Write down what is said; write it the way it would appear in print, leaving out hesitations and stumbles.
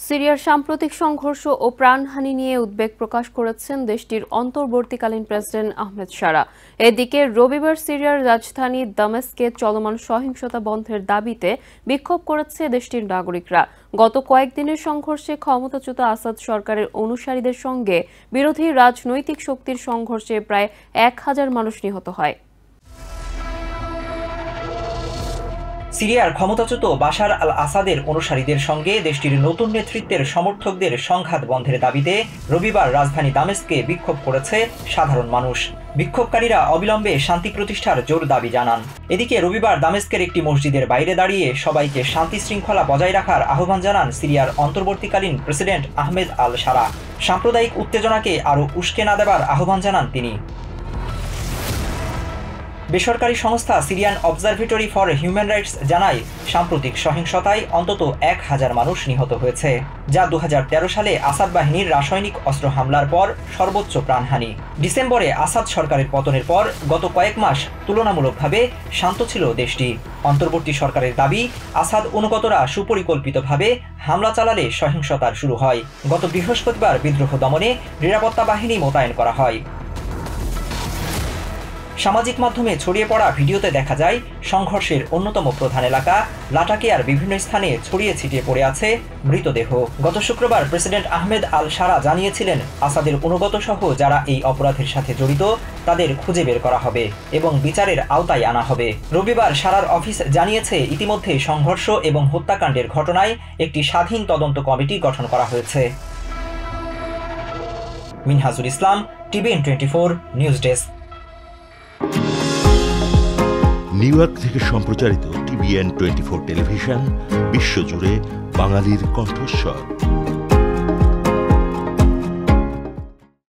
সিরিয়ার সাম্প্রতিক সংঘর্ষ ও প্রাণহানি নিয়ে উদ্বেগ প্রকাশ করেছেন দেশটির অন্তর্বর্তীকালীন প্রেসিডেন্ট আহমেদ শারা। এদিকে রবিবার সিরিয়ার রাজধানী দামেস্কে চলমান সহিংসতা বন্ধের দাবিতে বিক্ষোভ করেছে দেশটির নাগরিকরা। গত কয়েকদিনের সংঘর্ষে ক্ষমতাচ্যুত আসাদ সরকারের অনুসারীদের সঙ্গে বিরোধী রাজনৈতিক শক্তির সংঘর্ষে প্রায় 1000 মানুষ নিহত হয়। সিরিয়ার ক্ষমতাচ্যুত বাশার আল আসাদের অনুসারীদের সঙ্গে দেশটির নতুন নেতৃত্বের সমর্থকদের সংঘাত বন্ধের দাবিতে রবিবার রাজধানী দামেস্কে বিক্ষোভ করেছে সাধারণ মানুষ। বিক্ষোভকারীরা অবিলম্বে শান্তি প্রতিষ্ঠার জোর দাবি জানান। এদিকে রবিবার দামেস্কের একটি মসজিদের বাইরে দাঁড়িয়ে সবাইকে শান্তি শৃঙ্খলা বজায় রাখার আহ্বান জানান সিরিয়ার অন্তর্বর্তীকালীন প্রেসিডেন্ট আহমেদ আল শারা। সাম্প্রদায়িক উত্তেজনাকে আরও উস্কে না দেবার আহ্বান জানান তিনি। বেসরকারি সংস্থা Syrian observatory for human rights জানায়, সাম্প্রতিক সহিংসতায় অন্তত 1000 মানুষ নিহত হয়েছে, যা 2013 সালে আসাদ বাহিনীর রাসায়নিক অস্ত্র হামলার পর সর্বোচ্চ প্রাণহানি। ডিসেম্বরে আসাদ সরকারের পতনের পর গত কয়েক মাস তুলনামূলকভাবে শান্ত ছিল দেশটি। অন্তর্বর্তী সরকারের দাবি, আসাদ অনুগতরা সুপরিকল্পিতভাবে হামলা চালালে সহিংসতার শুরু হয়। গত বৃহস্পতিবার বিদ্রোহ দমনে নিরাপত্তা বাহিনী মোতায়েন করা হয়। সামাজিক মাধ্যমে ছড়িয়ে পড়া ভিডিওতে দেখা যায় সংঘর্ষের অন্যতম প্রধান এলাকা লাটাকিয়ার বিভিন্ন স্থানে ছড়িয়ে ছিটিয়ে পড়ে আছে মৃতদেহ। গত শুক্রবার প্রেসিডেন্ট আহমেদ আল শারা জানিয়েছিলেন, আসাদের অনুগত সহ যারা এই অপরাধের সাথে জড়িত তাদের খুঁজে বের করা হবে এবং বিচারের আওতায় আনা হবে। রবিবার শারার অফিস জানিয়েছে, ইতিমধ্যে সংঘর্ষ এবং হত্যাকাণ্ডের ঘটনায় একটি স্বাধীন তদন্ত কমিটি গঠন করা হয়েছে। Minhajul Islam, TVN 24 news desk. New York থেকে সম্প্রচারিত টিভিএন 24 টেলিভিশন বিশ্বজুড়ে বাঙালির কণ্ঠস্বর।